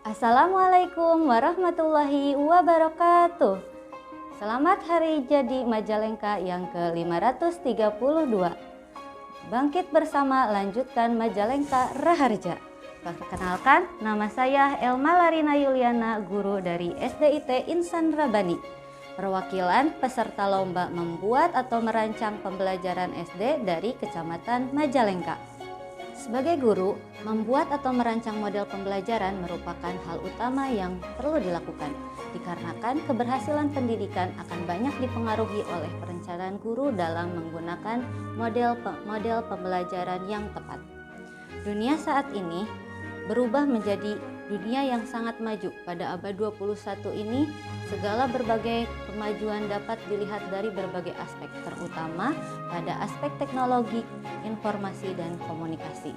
Assalamualaikum warahmatullahi wabarakatuh. Selamat Hari Jadi Majalengka yang ke-532. Bangkit bersama, lanjutkan Majalengka Raharja. Perkenalkan, nama saya Elma Larina Yuliana, guru dari SDIT Insan Rabani. Perwakilan peserta lomba membuat atau merancang pembelajaran SD dari Kecamatan Majalengka. Sebagai guru, membuat atau merancang model pembelajaran merupakan hal utama yang perlu dilakukan, dikarenakan keberhasilan pendidikan akan banyak dipengaruhi oleh perencanaan guru dalam menggunakan model pembelajaran yang tepat. Dunia saat ini berubah menjadi dunia yang sangat maju. Pada abad 21 ini, segala berbagai kemajuan dapat dilihat dari berbagai aspek, terutama pada aspek teknologi, informasi, dan komunikasi.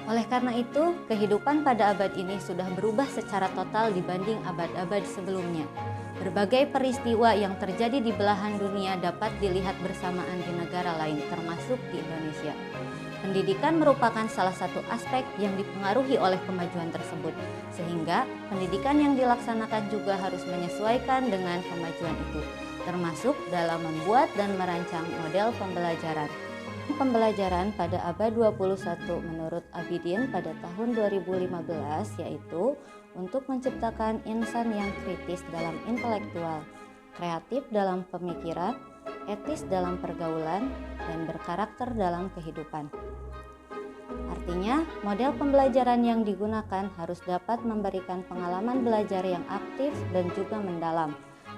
Oleh karena itu, kehidupan pada abad ini sudah berubah secara total dibanding abad-abad sebelumnya. Berbagai peristiwa yang terjadi di belahan dunia dapat dilihat bersamaan di negara lain, termasuk di Indonesia. Pendidikan merupakan salah satu aspek yang dipengaruhi oleh kemajuan tersebut, sehingga pendidikan yang dilaksanakan juga harus menyesuaikan dengan kemajuan itu, termasuk dalam membuat dan merancang model pembelajaran. Pembelajaran pada abad 21 menurut Abidin pada tahun 2015 yaitu untuk menciptakan insan yang kritis dalam intelektual, kreatif dalam pemikiran, etis dalam pergaulan, dan berkarakter dalam kehidupan. Artinya, model pembelajaran yang digunakan harus dapat memberikan pengalaman belajar yang aktif dan juga mendalam.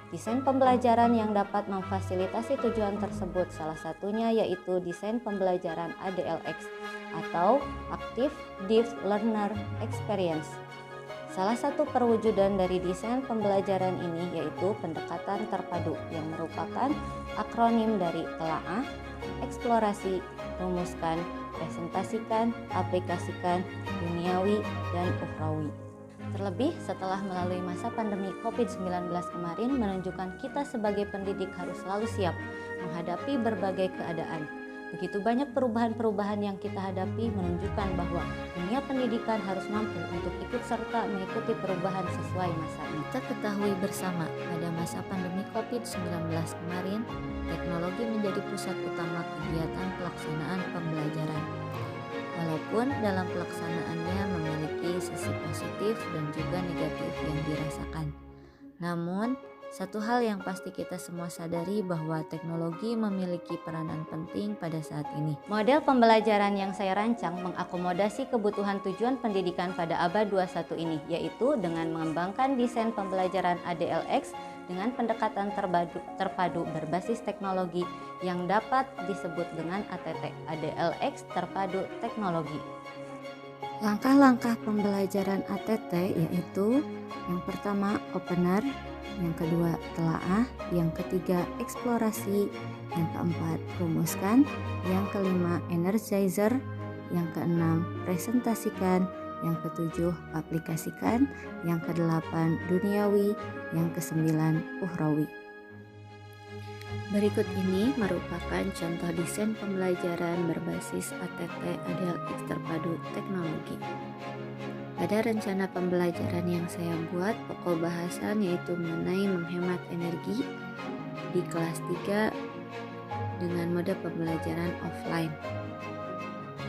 Desain pembelajaran yang dapat memfasilitasi tujuan tersebut salah satunya yaitu desain pembelajaran ADLX atau Active Deep Learner Experience. Salah satu perwujudan dari desain pembelajaran ini yaitu pendekatan terpadu yang merupakan akronim dari telaah, eksplorasi, rumuskan, presentasikan, aplikasikan, duniawi, dan ukhrawi. Terlebih setelah melalui masa pandemi COVID-19 kemarin menunjukkan kita sebagai pendidik harus selalu siap menghadapi berbagai keadaan. Begitu banyak perubahan-perubahan yang kita hadapi menunjukkan bahwa dunia pendidikan harus mampu untuk ikut serta mengikuti perubahan sesuai masanya. Kita ketahui bersama pada masa pandemi COVID-19 kemarin, teknologi menjadi pusat utama kegiatan pelaksanaan pembelajaran. Walaupun dalam pelaksanaannya memiliki sisi positif dan juga negatif yang dirasakan. Namun, satu hal yang pasti kita semua sadari bahwa teknologi memiliki peranan penting pada saat ini. Model pembelajaran yang saya rancang mengakomodasi kebutuhan tujuan pendidikan pada abad 21 ini, yaitu dengan mengembangkan desain pembelajaran ADLX dengan pendekatan terpadu berbasis teknologi yang dapat disebut dengan ATT, ADLX Terpadu Teknologi. Langkah-langkah pembelajaran ATT yaitu yang pertama opener, yang kedua telaah, yang ketiga eksplorasi, yang keempat rumuskan, yang kelima energizer, yang keenam presentasikan, yang ketujuh aplikasikan, yang kedelapan duniawi, yang kesembilan ukhrawi. Berikut ini merupakan contoh desain pembelajaran berbasis ATT ADLX Terpadu Teknologi. Pada rencana pembelajaran yang saya buat, pokok bahasan yaitu mengenai menghemat energi di kelas 3 dengan mode pembelajaran offline.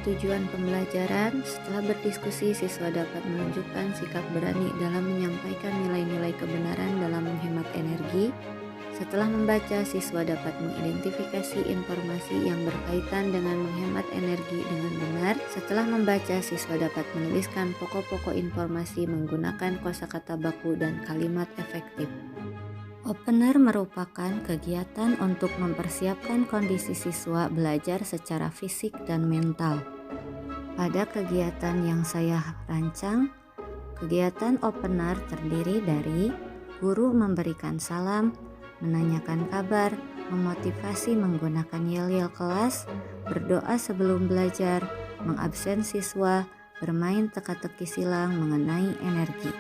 Tujuan pembelajaran, setelah berdiskusi siswa dapat menunjukkan sikap berani dalam menyampaikan nilai-nilai kebenaran dalam menghemat energi. Setelah membaca, siswa dapat mengidentifikasi informasi yang berkaitan dengan menghemat energi dengan benar. Setelah membaca, siswa dapat menuliskan pokok-pokok informasi menggunakan kosakata baku dan kalimat efektif. Opener merupakan kegiatan untuk mempersiapkan kondisi siswa belajar secara fisik dan mental. Pada kegiatan yang saya rancang, kegiatan opener terdiri dari guru memberikan salam, menanyakan kabar, memotivasi menggunakan yel-yel kelas, berdoa sebelum belajar, mengabsen siswa, bermain teka-teki silang mengenai energi.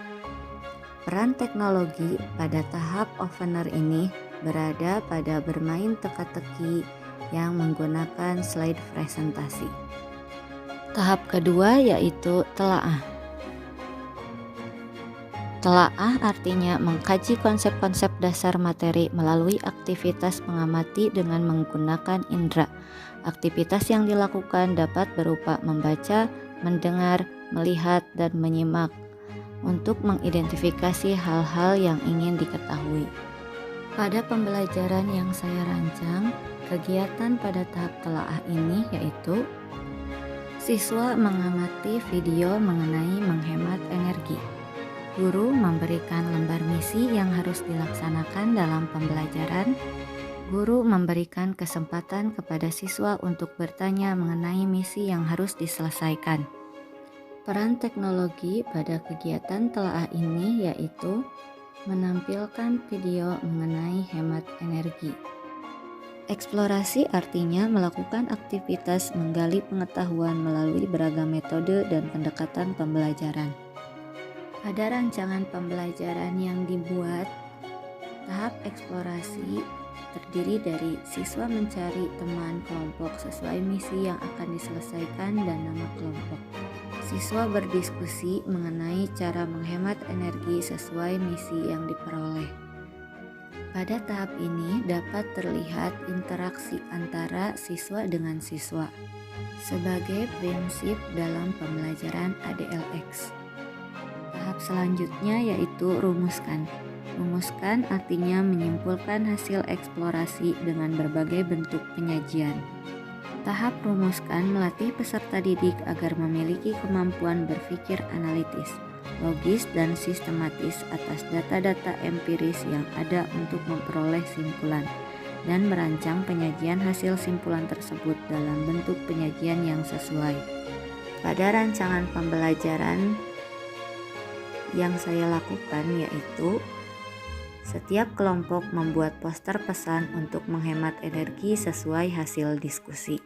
Peran teknologi pada tahap opener ini berada pada bermain teka-teki yang menggunakan slide presentasi. Tahap kedua yaitu telaah. Telaah artinya mengkaji konsep-konsep dasar materi melalui aktivitas mengamati dengan menggunakan indera. Aktivitas yang dilakukan dapat berupa membaca, mendengar, melihat, dan menyimak untuk mengidentifikasi hal-hal yang ingin diketahui. Pada pembelajaran yang saya rancang, kegiatan pada tahap telaah ini yaitu siswa mengamati video mengenai menghemat energi. Guru memberikan lembar misi yang harus dilaksanakan dalam pembelajaran. Guru memberikan kesempatan kepada siswa untuk bertanya mengenai misi yang harus diselesaikan. Peran teknologi pada kegiatan telaah ini yaitu menampilkan video mengenai hemat energi. Eksplorasi artinya melakukan aktivitas menggali pengetahuan melalui beragam metode dan pendekatan pembelajaran. Pada rancangan pembelajaran yang dibuat, tahap eksplorasi terdiri dari siswa mencari teman kelompok sesuai misi yang akan diselesaikan dan nama kelompok. Siswa berdiskusi mengenai cara menghemat energi sesuai misi yang diperoleh. Pada tahap ini dapat terlihat interaksi antara siswa dengan siswa sebagai prinsip dalam pembelajaran ADLX. Tahap selanjutnya yaitu rumuskan. Rumuskan artinya menyimpulkan hasil eksplorasi dengan berbagai bentuk penyajian. Tahap rumuskan melatih peserta didik agar memiliki kemampuan berpikir analitis, logis, dan sistematis atas data-data empiris yang ada untuk memperoleh simpulan dan merancang penyajian hasil simpulan tersebut dalam bentuk penyajian yang sesuai. Pada rancangan pembelajaran yang saya lakukan yaitu setiap kelompok membuat poster pesan untuk menghemat energi sesuai hasil diskusi.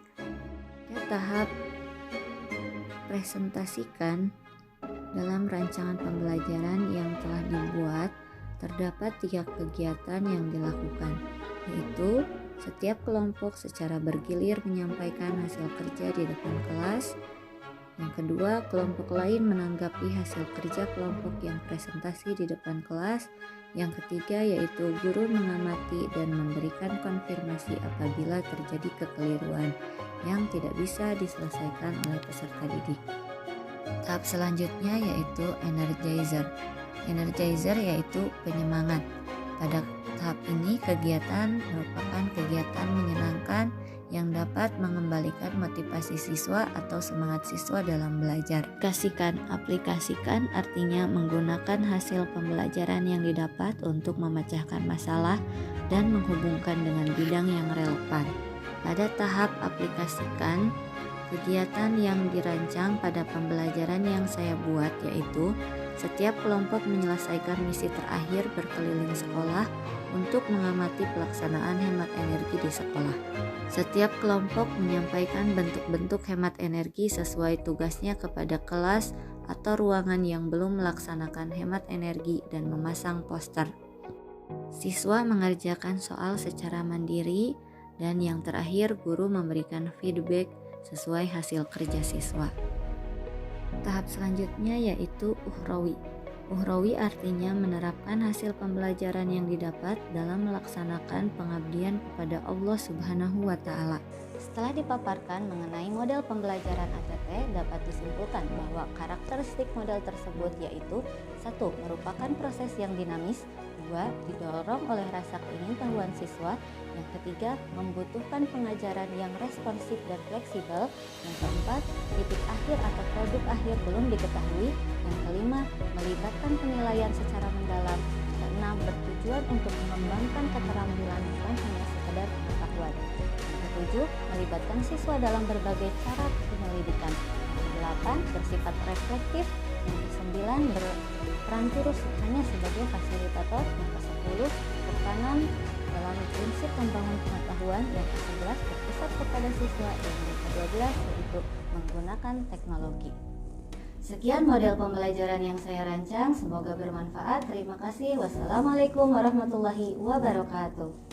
Tahap presentasikan. Dalam rancangan pembelajaran yang telah dibuat, terdapat 3 kegiatan yang dilakukan, yaitu setiap kelompok secara bergilir menyampaikan hasil kerja di depan kelas. Yang kedua, kelompok lain menanggapi hasil kerja kelompok yang presentasi di depan kelas. Yang ketiga, yaitu guru mengamati dan memberikan konfirmasi apabila terjadi kekeliruan yang tidak bisa diselesaikan oleh peserta didik. Tahap selanjutnya yaitu energizer. Energizer yaitu penyemangat. Pada tahap ini kegiatan merupakan kegiatan menyenangkan yang dapat mengembalikan motivasi siswa atau semangat siswa dalam belajar. Aplikasikan artinya menggunakan hasil pembelajaran yang didapat untuk memecahkan masalah dan menghubungkan dengan bidang yang relevan. Pada tahap aplikasikan, kegiatan yang dirancang pada pembelajaran yang saya buat yaitu setiap kelompok menyelesaikan misi terakhir berkeliling sekolah untuk mengamati pelaksanaan hemat energi di sekolah. Setiap kelompok menyampaikan bentuk-bentuk hemat energi sesuai tugasnya kepada kelas atau ruangan yang belum melaksanakan hemat energi dan memasang poster. Siswa mengerjakan soal secara mandiri dan yang terakhir guru memberikan feedback sesuai hasil kerja siswa. Tahap selanjutnya yaitu ukhrawi. Ukhrawi artinya menerapkan hasil pembelajaran yang didapat dalam melaksanakan pengabdian kepada Allah Subhanahu wa Ta'ala. Setelah dipaparkan mengenai model pembelajaran ATT, dapat disimpulkan bahwa karakteristik model tersebut yaitu 1. Merupakan proses yang dinamis, 2. Didorong oleh rasa keingintahuan siswa, yang ketiga membutuhkan pengajaran yang responsif dan fleksibel, yang keempat titik akhir atau produk akhir belum diketahui, yang kelima melibatkan penilaian secara mendalam, keenam bertujuan untuk mengembangkan keterampilan bukan hanya sekedar pengetahuan, yang ketujuh melibatkan siswa dalam berbagai cara penyelidikan, yang kedelapan bersifat reflektif, yang kesembilan berperan turut hanya sebagai fasilitator, yang kesepuluh bertanam dalam prinsip membangun pengetahuan, yang ke-11 berpusat kepada siswa, dan yang ke-12 yaitu menggunakan teknologi. Sekian model pembelajaran yang saya rancang, semoga bermanfaat. Terima kasih. Wassalamualaikum warahmatullahi wabarakatuh.